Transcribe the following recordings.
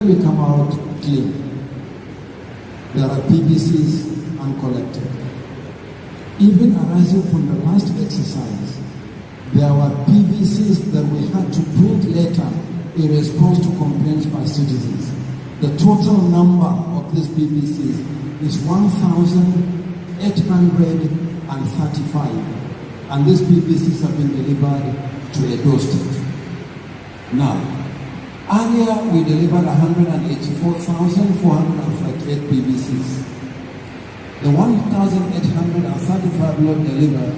We come out clean. There are PVCs uncollected. Even arising from the last exercise, there were PVCs that we had to print later in response to complaints by citizens. The total number of these PVCs is 1,835, and these PVCs have been delivered to Edo State. Now, earlier we delivered 184,438 PVCs. The 1,835 not delivered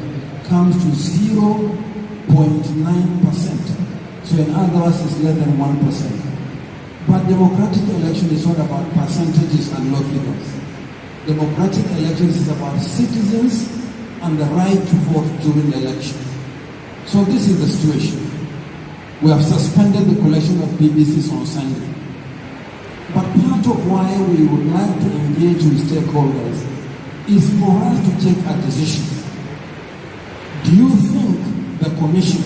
comes to 0.9%. So in other words, it's less than 1%. But democratic election is not about percentages and low figures. Democratic elections is about citizens and the right to vote during the election. So this is the situation. We have suspended the collection of PVCs on Sunday. But part of why we would like to engage with stakeholders is for us to take a decision. Do you think the Commission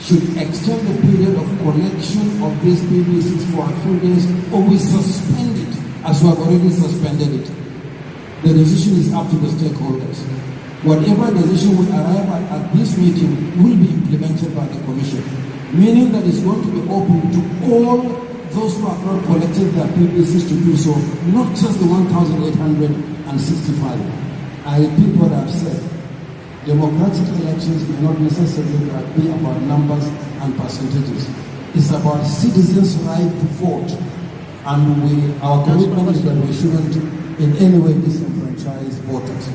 should extend the period of collection of these PVCs for a few days, or we suspend it as we have already suspended it? The decision is up to the stakeholders. Whatever decision we arrive at this meeting will be implemented by the Commission, meaning that it's going to be open to all those who have not collected their PVCs to do so, not just the 1,865. I repeat what I've said. Democratic elections may not necessarily be about numbers and percentages. It's about citizens' right to vote. And our commitment is that we shouldn't in any way disenfranchise voters.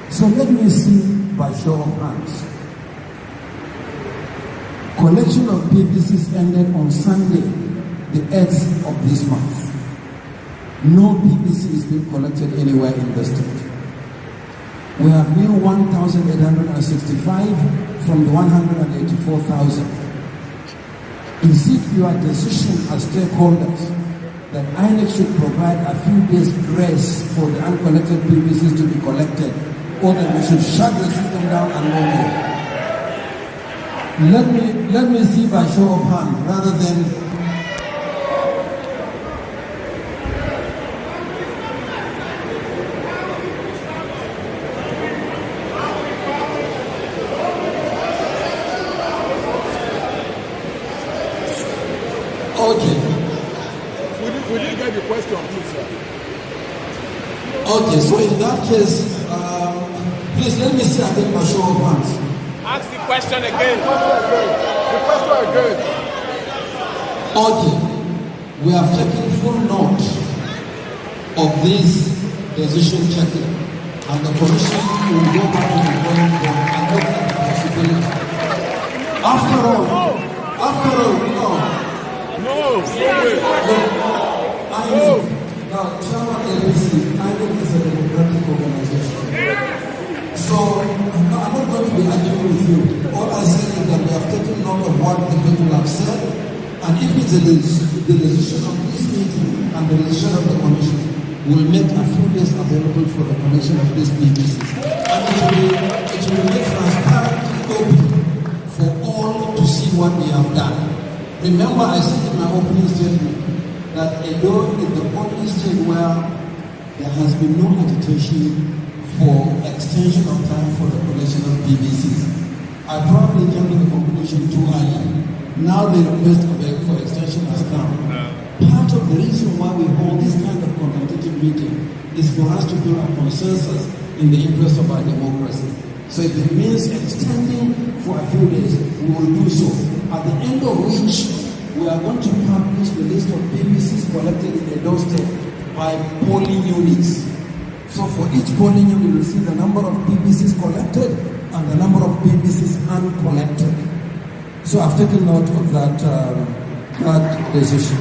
So let me see by show of hands. Collection of PVCs ended on Sunday, the 8th of this month. No PVC is being collected anywhere in the state. We have new 1,865 from the 184,000. Is it your decision as stakeholders that INEC should provide a few days grace for the uncollected PVCs to be collected, or that we should shut the system down and no more? Let me see by show of hands rather than okay. We didn't get the question, please, sir. Okay, so in that case, please let me see again by show of hands. Ask the question again. The question again. Okay, we have taken full note of this decision taken, and the Commission will go back to the drawing board and look at the possibility. After all, Now, Chairman LBC, INEC is a democratic organization. So, I'm not going to be arguing with you. All I say is that we have taken note of what the people have said, and if it's the decision of this meeting and the decision of the Commission, we'll make a few days available for the collection of these PVCs. And it will be transparently open for all to see what we have done. Remember, I said in my opening statement that Edo is the only state where there has been no agitation for extension of time for the collection of PVCs. I probably came to the conclusion too early. Now the request for extension has come. Part of the reason why we hold this kind of consultative meeting is for us to build a consensus in the interest of our democracy. So if it means extending for a few days, we will do so. At the end of which, we are going to publish the list of PVCs collected in Edo State by polling units. So for each polling unit, we will see the number of PVCs collected and the number of PVCs uncollected. So I've taken note of that decision.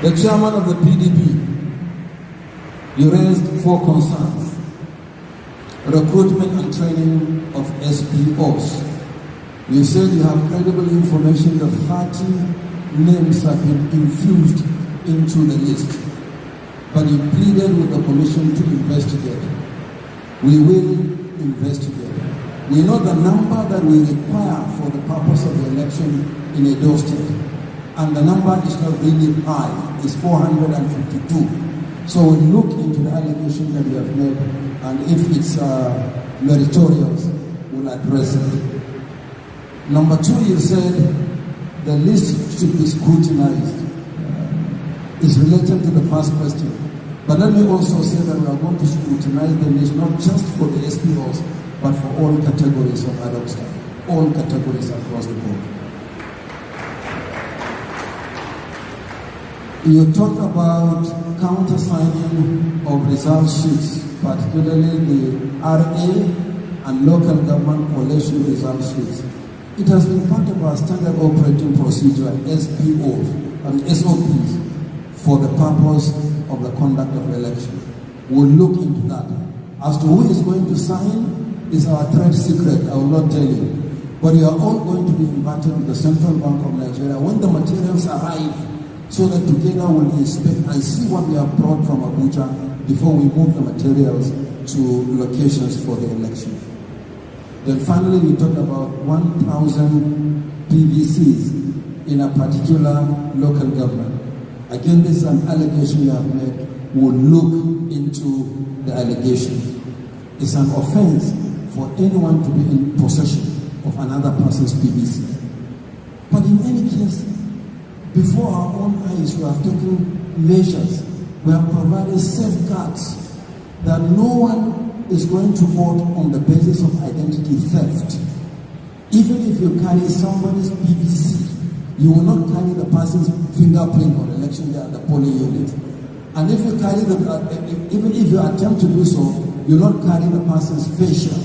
The chairman of the PDP, you raised 4 concerns. Recruitment and training of SPOs. You said you have credible information that 30 names have been infused into the list, but you pleaded with the Commission to investigate. We will investigate. We know the number that we require for the purpose of the election in Edo State. and the number is not really high, it's 452. So we look into the allegation that you have made, and if it's meritorious, we'll address it. Number two, you said the list should be scrutinized. It's related to the first question. But let me also say that we are going to scrutinize the list not just for the SPOs, but for all categories of adult staff, all categories across the board. You talked about countersigning of result sheets, particularly the RA and local government collation result sheets. It has been part of our standard operating procedure, SPOs, and SOPs, for the purpose of the conduct of election. We'll look into that. As to who is going to sign is our trade secret, I will not tell you. But you are all going to be invited to the Central Bank of Nigeria when the materials arrive, so that together we'll inspect and see what we have brought from Abuja before we move the materials to locations for the election. Then finally, we talked about 1,000 PVCs in a particular local government. Again, this is an allegation you have made. We'll look into the allegation. It's an offense for anyone to be in possession of another person's PVC. But in any case, before our own eyes, we have taken measures. We have provided safeguards that no one is going to vote on the basis of identity theft. Even if you carry somebody's PVC, you will not carry the person's fingerprint on election day at the polling unit. And if you carry even if you attempt to do so, you will not carry the person's facial.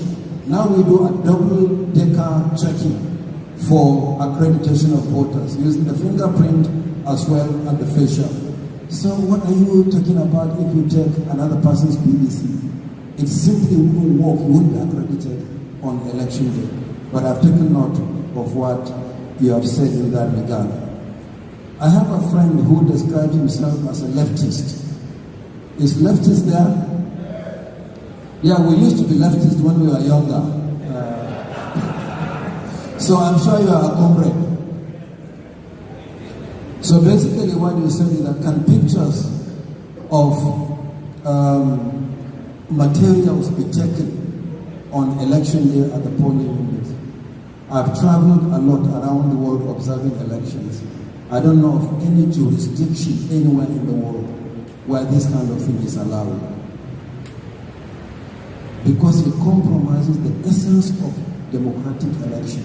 Now we do a double-decker checking for accreditation of voters, using the fingerprint as well as the facial. So what are you talking about if you take another person's PVC? It simply wouldn't work, wouldn't be accredited on election day. But I've taken note of what you have said in that regard. I have a friend who described himself as a leftist. Is leftist there? Yeah, we used to be leftist when we were younger. So I'm sure you are a comrade. So basically what you said is that can pictures of materials be taken on election day at the polling units? I've traveled a lot around the world observing elections. I don't know of any jurisdiction anywhere in the world where this kind of thing is allowed. Because it compromises the essence of democratic election,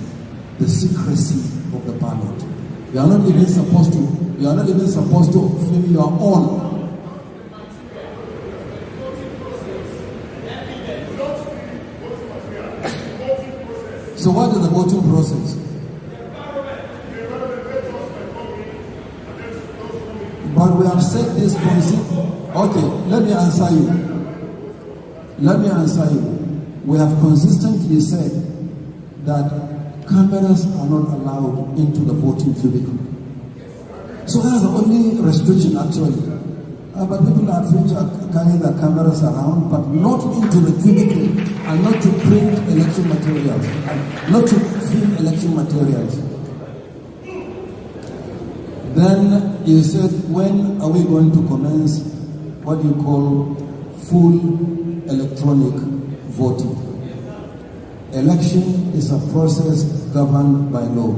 the secrecy of the ballot. You are not even supposed to film your own. So what is the voting process? But we have set this policy. Okay, let me answer you. We have consistently said that cameras are not allowed into the voting cubicle. So that's the only restriction actually. But people are free to carry their cameras around, but not into the cubicle, and not to print election materials, not to film election materials. Then you said, when are we going to commence what you call full electronic voting? Election is a process governed by law.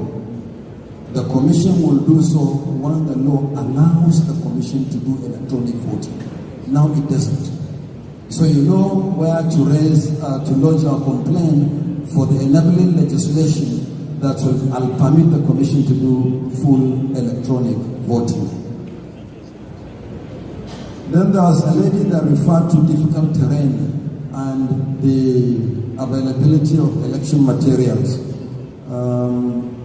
The Commission will do so when the law allows the Commission to do electronic voting. Now it doesn't. So you know where to lodge our complaint for the enabling legislation that will permit the Commission to do full electronic voting. Then there was a lady that referred to difficult terrain and the availability of election materials.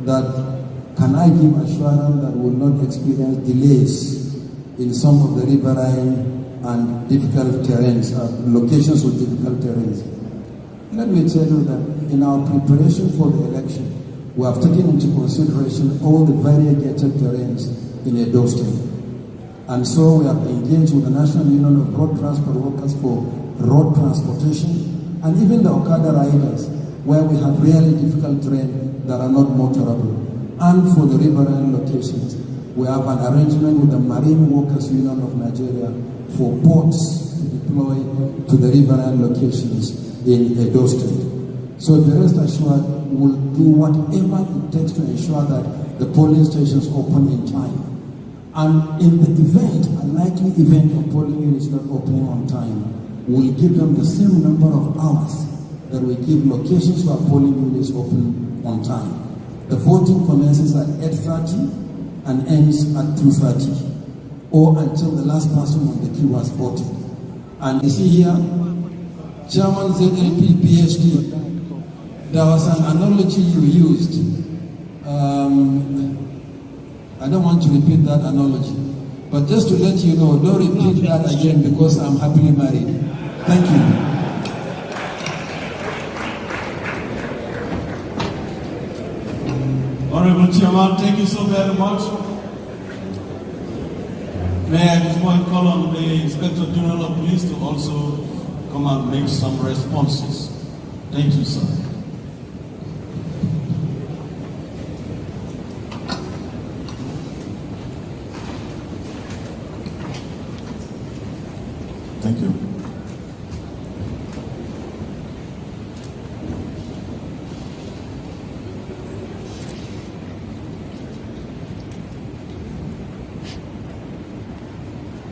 That can I give assurance that we will not experience delays in some of the riverine and difficult terrains, locations with difficult terrains. Let me tell you that in our preparation for the election, we have taken into consideration all the variegated terrains in Edo State. And so we have engaged with the National Union of Road Transport Workers for road transportation, and even the Okada riders, where we have really difficult terrain that are not motorable, and for the riverine locations. We have an arrangement with the Marine Workers Union of Nigeria for boats to deploy to the riverine locations in Edo State. So the rest assured will do whatever it takes to ensure that the polling stations open in time. And in the event, a likely event of polling units not opening on time, we'll give them the same number of hours that we give locations where polling units open on time. The voting commences at 8:30 and ends at 2:30, or until the last person on the queue has voted. And you see here, Chairman ZLP PhD, there was an analogy you used. I don't want to repeat that analogy, but just to let you know, don't repeat that again because I'm happily married. Thank you. Honorable Chairman, thank you so very much. May I just want to call on the Inspector General of Police to also come and make some responses. Thank you, sir. Thank you.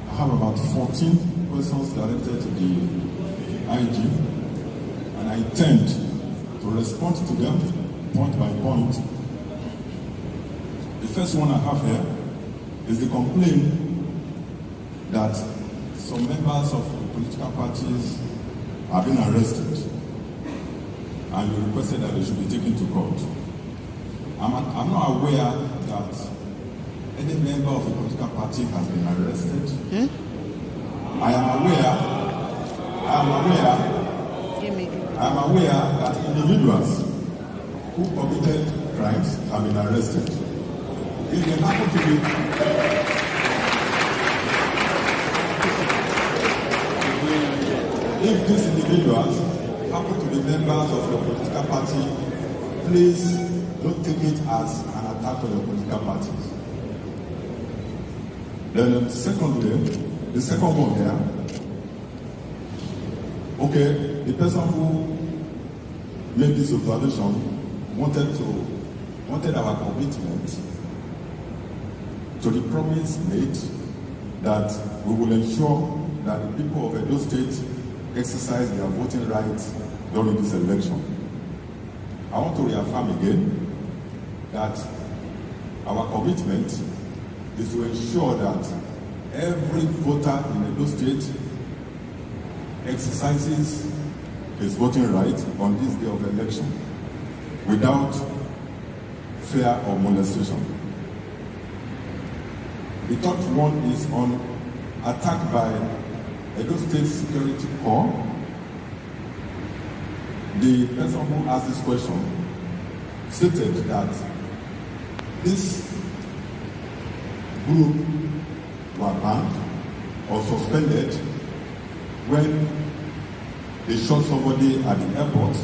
I have about 14 questions directed to the IG, and I intend to respond to them point by point. The first one I have here is the complaint that some members of the political parties have been arrested, and you requested that they should be taken to court. I'm not aware that any member of a political party has been arrested. I am aware that individuals who committed crimes have been arrested. If they happen to be If these individuals happen to be members of your political party, please don't take it as an attack on your political parties. Then secondly, the second one here, okay, the person who made this observation wanted our commitment to the promise made that we will ensure that the people of Edo State exercise their voting rights during this election. I want to reaffirm again that our commitment is to ensure that every voter in Edo State exercises his voting right on this day of election without fear or molestation. The third one is on attack by Edo State Security Corps. The person who asked this question stated that this group were banned or suspended when they shot somebody at the airport,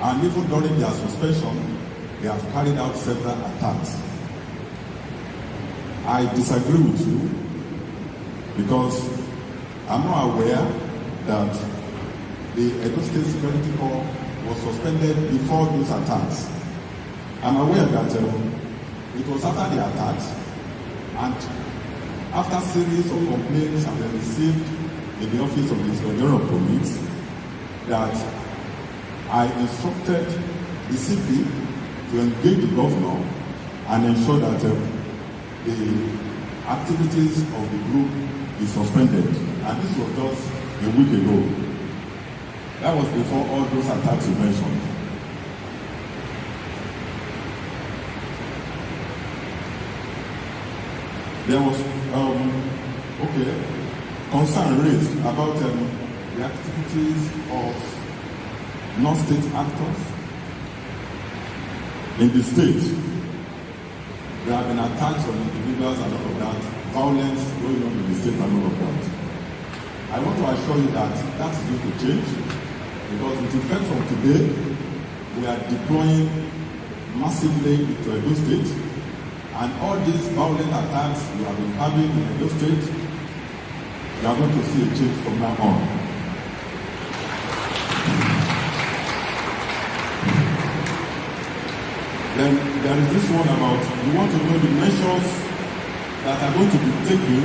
and even during their suspension, they have carried out several attacks. I disagree with you because I'm not aware that the Edo State Security Corps was suspended before those attacks. I'm aware that it was after the attacks, and after a series of complaints have been received in the office of the Inspector General of Police, that I instructed the CP to engage the governor and ensure that the activities of the group is suspended. And this was just a week ago. That was before all those attacks you mentioned. There was concern raised about the activities of non-state actors in the state. There have been attacks on individuals and all of that, violence going on in the state and all of that. I want to assure you that that is going to change, because with effect from today, we are deploying massively into Edo State, And all these violent attacks we have been having in the state, we are going to see a change from now on. Then there is this one about, you want to know the measures that are going to be taken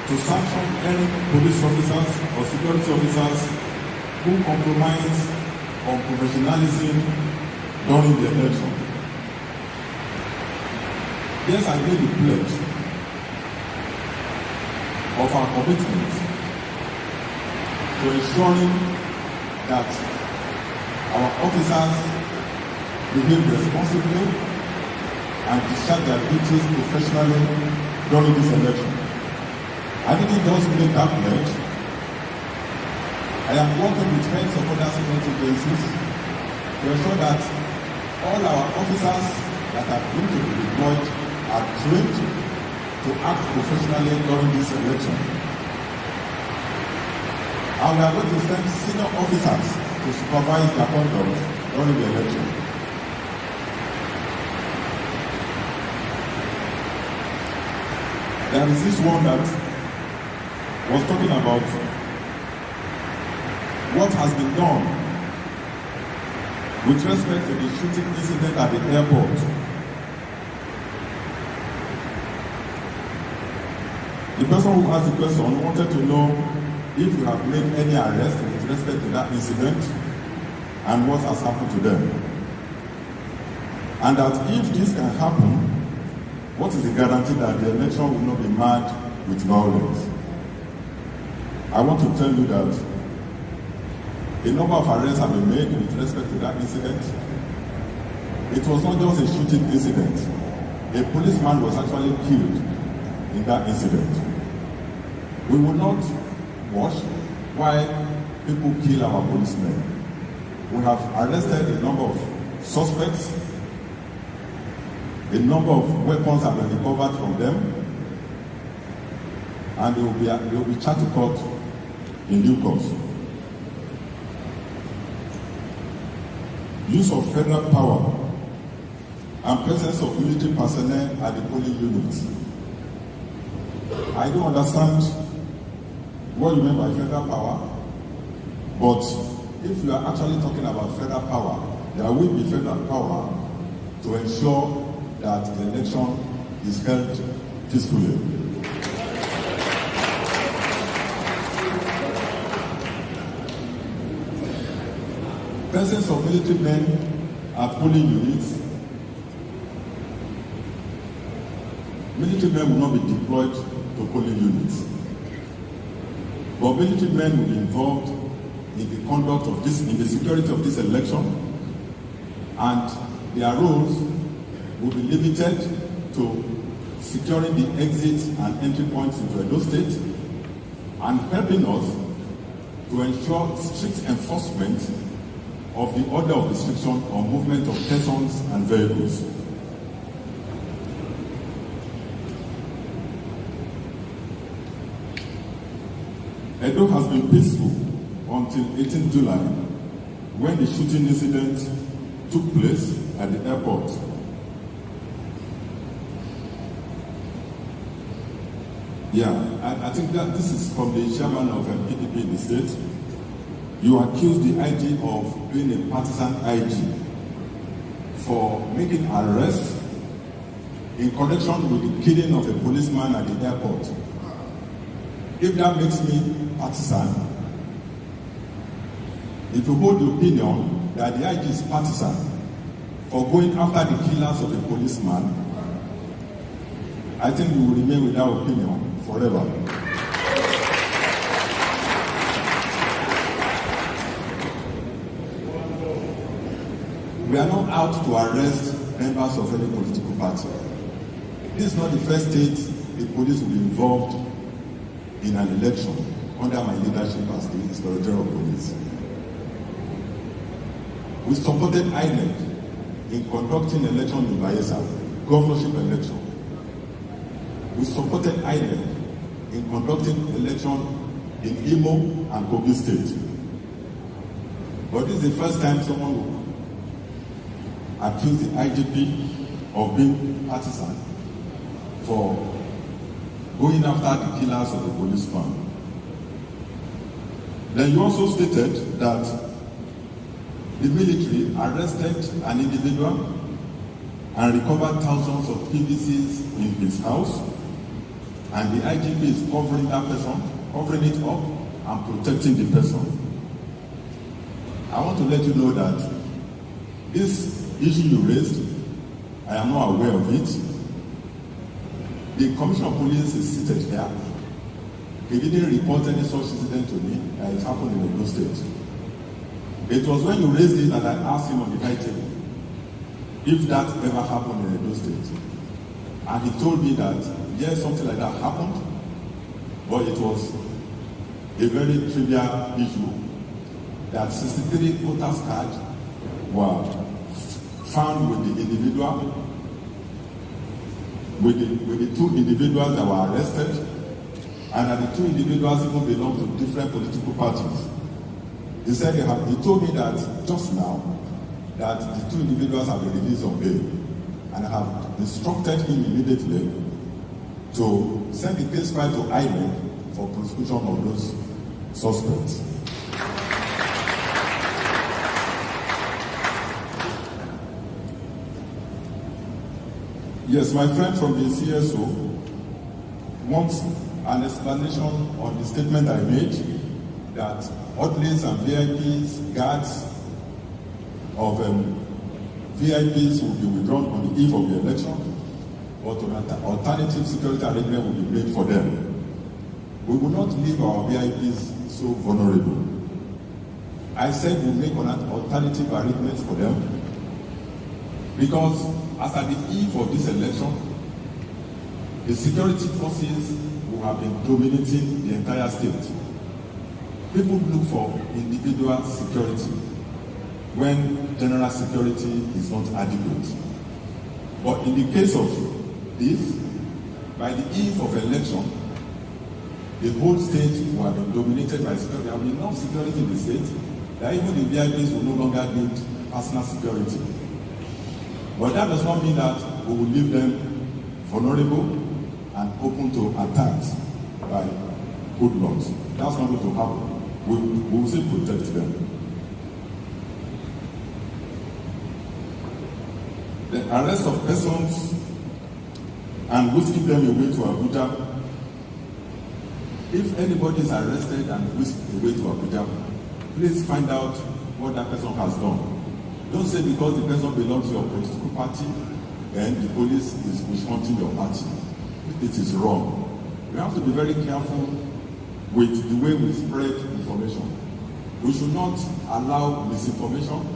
to sanction any police officers or security officers who compromise on professionalism during the election. Yes, I made the pledge of our commitment to ensuring that our officers behave responsibly and discharge their duties professionally during this election. I didn't just make that pledge. I am working with heads of other security agencies to ensure that all our officers that are going to be deployed are trained to act professionally during this election. And we are going to send senior officers to supervise their conduct during the election. There is this one that was talking about what has been done with respect to the shooting incident at the airport. The person who asked the question wanted to know if we have made any arrest with respect to that incident and what has happened to them. And that if this can happen, what is the guarantee that the election will not be marred with violence? I want to tell you that a number of arrests have been made with respect to that incident. It was not just a shooting incident. A policeman was actually killed in that incident. We will not watch while people kill our policemen. We have arrested a number of suspects. A number of weapons have been recovered from them, and they will be charged to court in due course. Use of federal power and presence of military personnel at the polling units. I don't understand what you mean by federal power, but if you are actually talking about federal power, there will be federal power to ensure that the election is held peacefully. Presence of military men at polling units. Military men will not be deployed to polling units, but military men will be involved in the conduct of this, in the security of this election, and their roles will be limited to securing the exits and entry points into Edo State and helping us to ensure strict enforcement of the order of restriction on movement of persons and vehicles. Edo has been peaceful until 18 July when the shooting incident took place at the airport. Yeah, I think that this is from the chairman of PDP in the state. You accuse the IG of being a partisan IG for making arrests in connection with the killing of a policeman at the airport. If that makes me partisan, if you hold the opinion that the IG is partisan for going after the killers of a policeman, I think we will remain with that opinion forever. We are not out to arrest members of any political party. This is not the first state the police will be involved in an election under my leadership as the Inspector General of Police. We supported INEC in conducting election in Bayelsa, governorship election. We supported INEC in conducting election in Imo and Kogi State. But this is the first time someone will accuse the IGP of being partisan for going after the killers of the policeman. Then you also stated that the military arrested an individual and recovered thousands of PVCs in his house, and the IGP is covering that person, covering it up and protecting the person. I want to let you know that this issue you raised, I am not aware of it. The Commissioner of Police is seated here. He didn't report any such incident to me that it happened in Edo State. It was when you raised it that I asked him on the high table if that ever happened in Edo State. And he told me that, yes, something like that happened, but it was a very trivial issue, that 63 voters' cards were found with the individual, with the two individuals that were arrested, and that the two individuals even belong to different political parties. He said he told me that just now that the two individuals have been released on bail, and I have instructed him immediately to send the case file to INEC for prosecution of those suspects. Yes, my friend from the CSO wants an explanation on the statement I made that orderlies and VIPs, guards of VIPs will be withdrawn on the eve of the election, but an alternative security arrangement will be made for them. We will not leave our VIPs so vulnerable. I said we'll make an alternative arrangement for them because as at the eve of this election, the security forces will have been dominating the entire state. People look for individual security when general security is not adequate. But in the case of this, by the eve of election, the whole state will have been dominated by security. There will be enough security in the state that even the VIPs will no longer need personal security. But that does not mean that we will leave them vulnerable and open to attacks by hoodlums. That's not going to happen. We will still protect them. The arrest of persons and whisking them away to Abuja. If anybody is arrested and whisked away to Abuja, please find out what that person has done. Don't say because the person belongs to your political party, then the police is witch-hunting your party. It is wrong. We have to be very careful with the way we spread information. We should not allow misinformation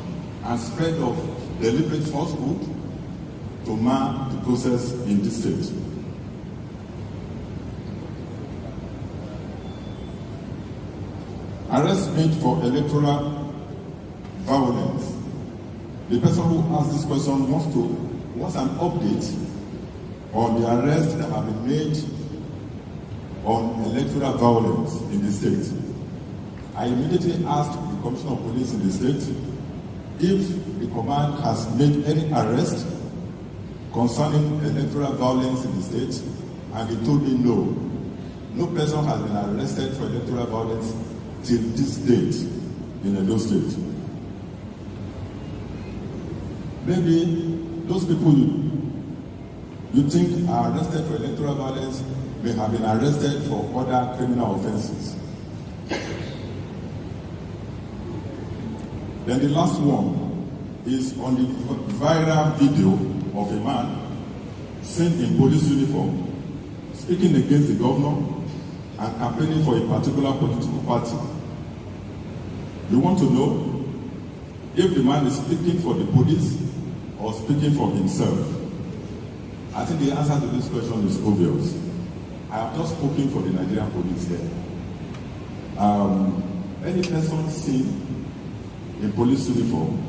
and spread of deliberate falsehood to mar the process in this state. Arrest made for electoral violence. The person who asked this question wants an update on the arrests that have been made on electoral violence in the state. I immediately asked the Commissioner of Police in the state if the command has made any arrest concerning electoral violence in the state, and he told me no. No person has been arrested for electoral violence till this date in Edo State. Maybe those people you think are arrested for electoral violence may have been arrested for other criminal offenses. Then the last one is on the viral video of a man seen in police uniform speaking against the governor and campaigning for a particular political party. You want to know if the man is speaking for the police or speaking for himself? I think the answer to this question is obvious. I have just spoken for the Nigerian police here. Any person seen in police uniform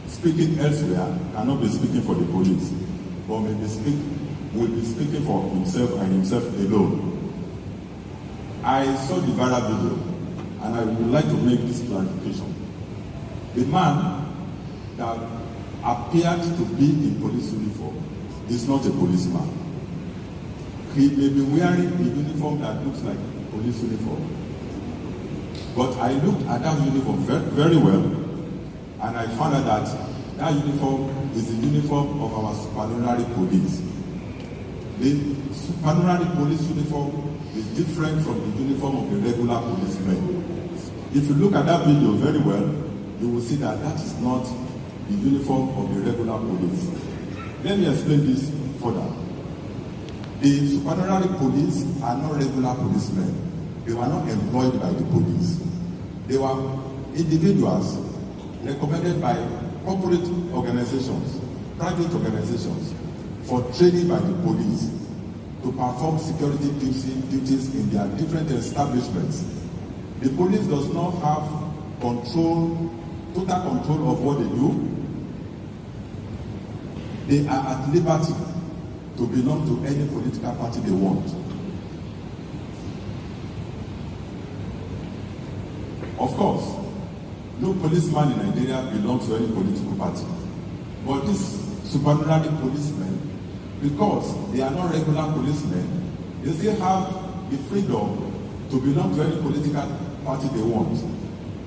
speaking elsewhere cannot be speaking for the police, but will be speaking for himself and himself alone. I saw the viral video, and I would like to make this clarification. The man that appeared to be in police uniform is not a policeman. he may be wearing a uniform that looks like a police uniform. But I looked at that uniform very well, and I found out that that uniform is the uniform of our supernumerary police. The supernumerary police uniform is different from the uniform of the regular policemen. If you look at that video very well, you will see that that is not the uniform of the regular police. Let me explain this further. The supernumerary police are not regular policemen. They were not employed by the police. They were individuals recommended by corporate organizations, private organizations, for training by the police to perform security duties in their different establishments. The police does not have total control of what they do. They are at liberty to belong to any political party they want. Of course, no policeman in Nigeria belongs to any political party. But these supernumerary policemen, because they are not regular policemen, they still have the freedom to belong to any political party they want.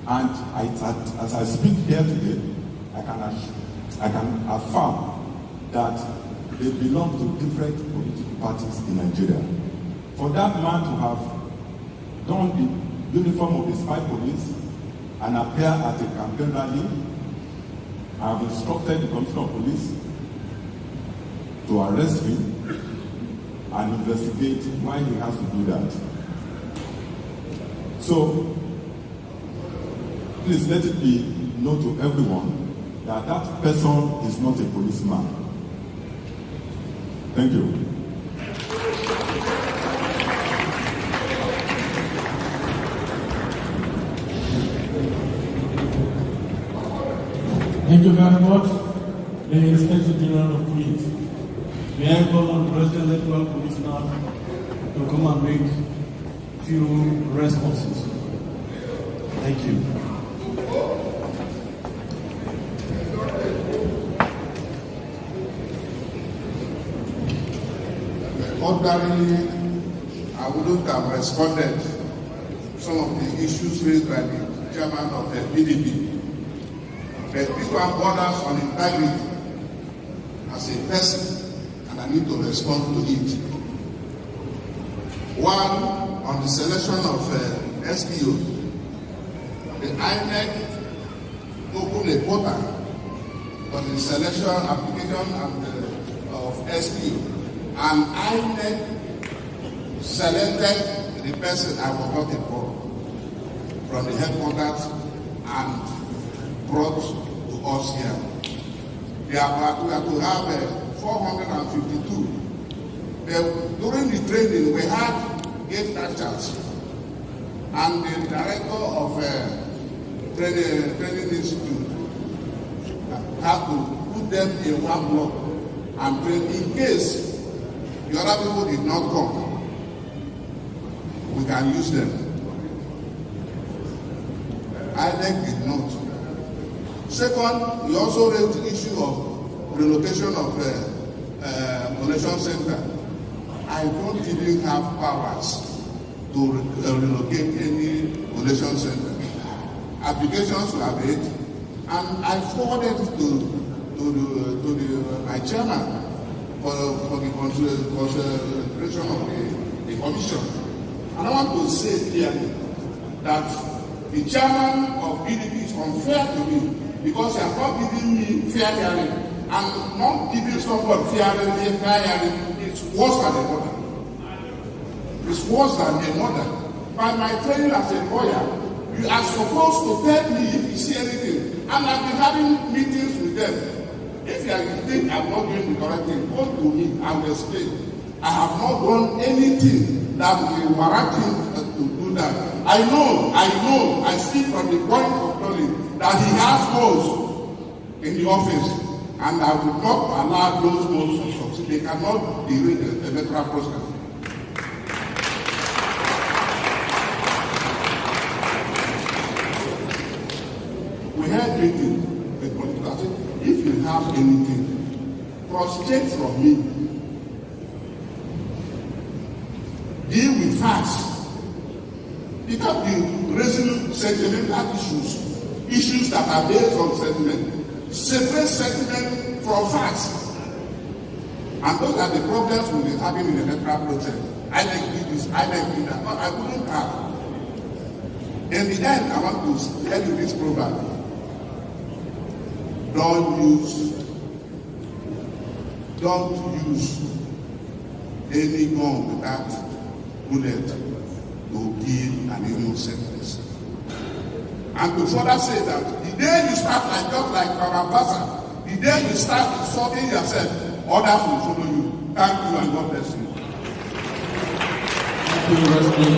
And as I speak here today, I can affirm that they belong to different political parties in Nigeria. For that man to have done the uniform of the spy police and appear at a campaign rally, I have instructed the Commissioner of Police to arrest him and investigate why he has to do that. So, please let it be known to everyone that that person is not a policeman. Thank you. Thank you very much, the Inspector General of Police. May I call on President Electoral Police now to come and make few responses. Thank you. Ordinarily, I wouldn't have responded to some of the issues raised by the chairman of the PDP. But this one borders on integrity as a person, and I need to respond to it. One, on the selection of SPO, the INEC opened a portal on the selection application of SPO, and INEC selected the person I was not involved from the headquarters and brought to us here. We are to have 452. During the training, we had 8 teachers, and the director of training institute had to put them in one block and train in case the other people did not come. We can use them. INEC did not. Second, we also raised the issue of relocation of collation center. I don't even have powers to relocate any collation center. Applications were made, and I forwarded it to my chairman for the consideration of the commission. And I want to say clearly that the chairman of PDP is unfair to me, because he has not given me fair hearing, and not giving somebody fair hearing is worse than a murder. It's worse than a murder. By my training as a lawyer, you are supposed to tell me if you see anything, and I've been having meetings with them. If you think I'm not doing the correct thing, come to me and will explain. I have not done anything that will warrant him to do that. I know, I speak from the point of knowledge that he has goals in the office, and I will not allow those goals to succeed. They cannot derail the electoral process. We had meeting with political. If you have anything, prostrate from me. deal with facts. You can't be raising sentimental issues that are based on sentiment. Separate sentiment from facts. And those are the problems we will be having in the electoral process. I like this, I like that, but I wouldn't have. In the end, I want to tell you this proverb. Don't use any gun without bullet to kill an innocent person. And to further say that the day you start like just like Parabasa, the day you start insulting yourself, others will follow you. Thank you and God bless you. Thank you, President.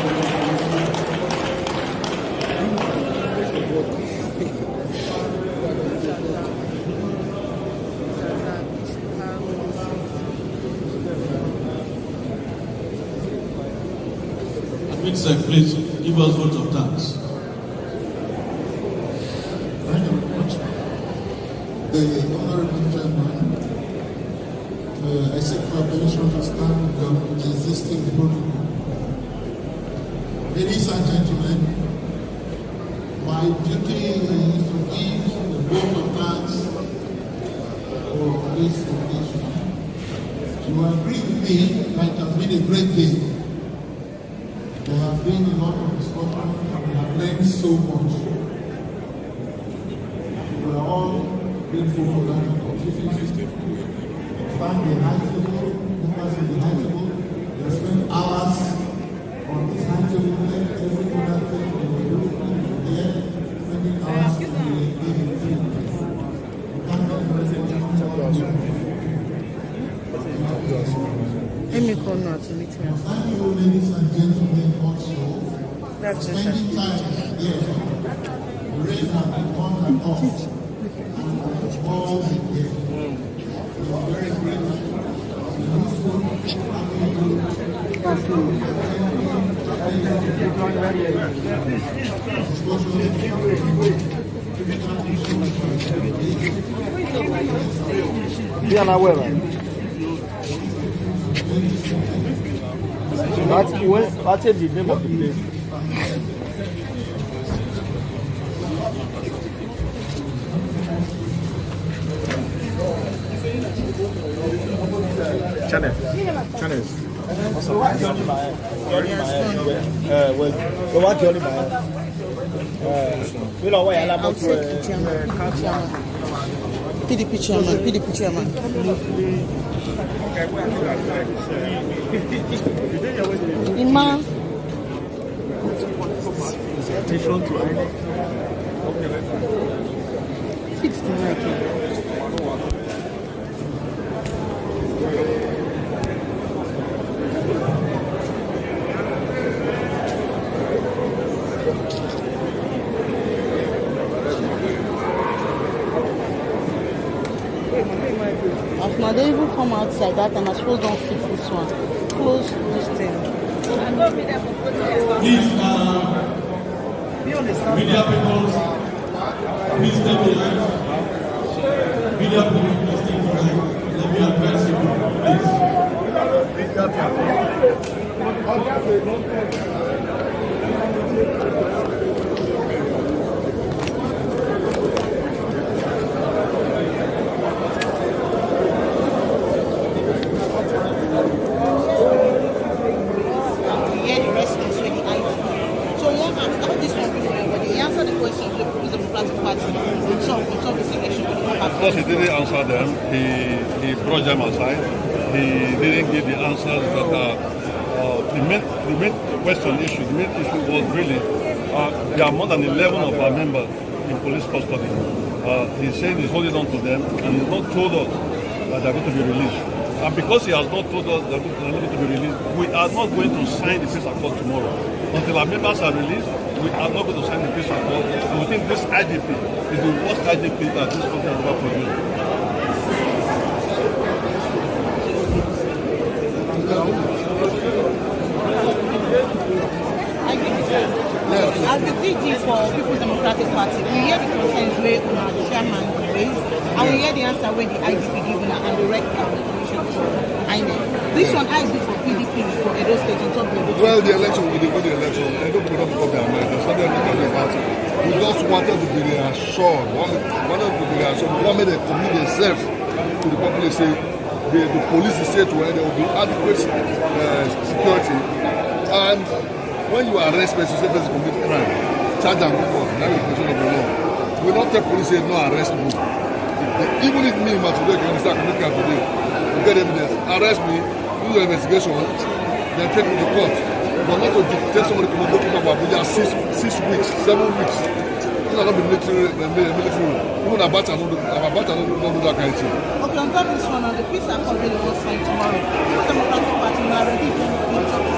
Sir, please give us vote of thanks. Thank you very much. The Honorable Chairman, I seek for permission to stand with the existing protocol. Ladies and gentlemen, my duty is to give the vote of thanks for this occasion. You agree with me that it has been a great day. There have been a lot of discussion and we have learned so much. We are all grateful for that opportunity. Stand the high table, members of the high table, they spend hours on this high table, every other thing in the group, there, spending hours to the team. We can't get the Let me call now to meet him. Thank you, ladies and gentlemen, also. That's it. Spending time here. The rain has been on and off. And all the day. We are very grateful. Bien la hueva. That's the name of the place. Channels. PDP chairman. Ima. Presentation to INEC. Fixed the mic. Now they even come outside that and I suppose don't fix this one. Close this thing. Please, media people, please stay behind. Media people, please stay behind. Let me address you, Because he didn't answer them, he brought them aside. He didn't give the answers that the main question issue. The main issue was really there are more than 11 of our members in police custody. He's saying he's holding on to them and he's not told us that they're going to be released. And because he has not told us they're not going to be released, we are not going to sign the peace accord tomorrow. Until our members are released, we are not going to sign the peace accord. And we think this IDP is the worst IDP that this country has ever produced. As the DG for People's Democratic Party, we hear the concerns where the chairman raised, and we hear the answer where the IGP given and the rec commission. INEC. This one I do for PDP for Edo State on top of the Well, the election will be the election. I don't know about the Americans. So they're talking about it. We just wanted to be reassured. Wanted to be reassured. We wanted to commit themselves to the populace. Say the police is said to where there will be adequate security. And when you arrest person, say person commit crime, charge and go forth. That is the question of the law. We don't tell police say no arrest me. Even if me, today, can start committing crime today, you get evidence, arrest me, do your investigation, then take me to court. But not to take somebody to go to Abuja 6 weeks, 7 weeks. These are not the military. Even Abacha don't do that kind of thing. Okay, on top of this one, the peace accord will sign tomorrow. What Democratic Party are ready to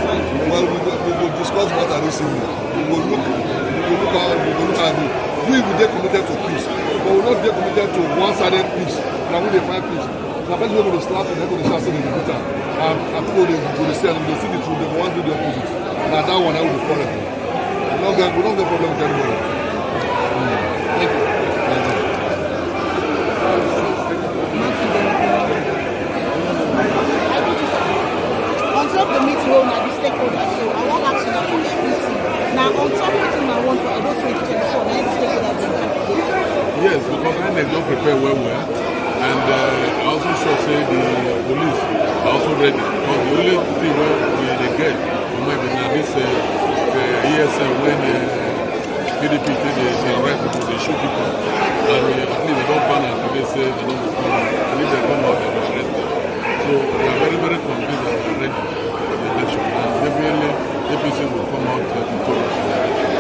sign? Well, we will discuss what are this evening. We will look at it. We will get committed to peace, but we will not get committed to one-sided peace. Now we dey find peace. Now person wey go dey slap them, they go dey shout say they dey beat am. And people go dey say they see the truth, they go wan do the opposite. Na that one I will be for them. We don't get problem with anybody. Thank you. On top of the meet role na the stakeholders, so I wan ask you for APC. Now on top of wetin I want for Edo 2024, na the stakeholders dey come. Yes, because INEC don't prepare well, and I also should say the police are also ready. Because the only thing they get from maybe now this ESM when PDP they arrest people, they shoot people, and at least they don't ban it. They say they don't come out. And if they come out, they will arrest them. So we are very, very convinced that we are ready for the election. And definitely APC will come out victorious in the election.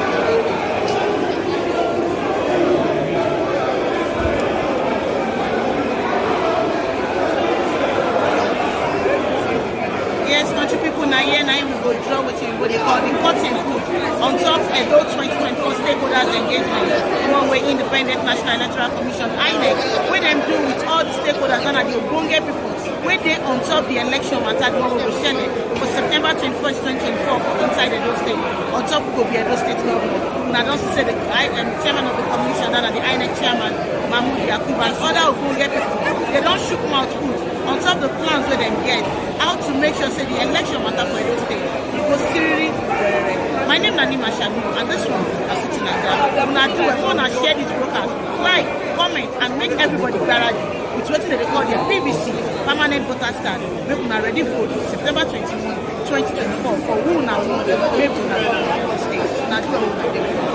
Go draw with him, what they call the cotton food on top Edo 2024 stakeholders engagement, one way independent National Electoral Commission, INEC, where them do with all the stakeholders and the Obonge people, where they on top the election matter one will be for September 21st, 2024 for inside Edo State. On top will be Edo State government. Now don't say the chairman of the commission and the INEC chairman, Mahmoud Yakub, and other Obonge people, they don't shoot mouth food on top the plans where them get how to make sure say the election matter for Edo State. My name is Nani Mashabu, and this one is sitting like that. When I do it, I want to share this broadcast, like, comment, and make everybody garage with what they call their PVC, permanent voter card. Make them ready for September 21, 2024 for who now, make them State. Now do it.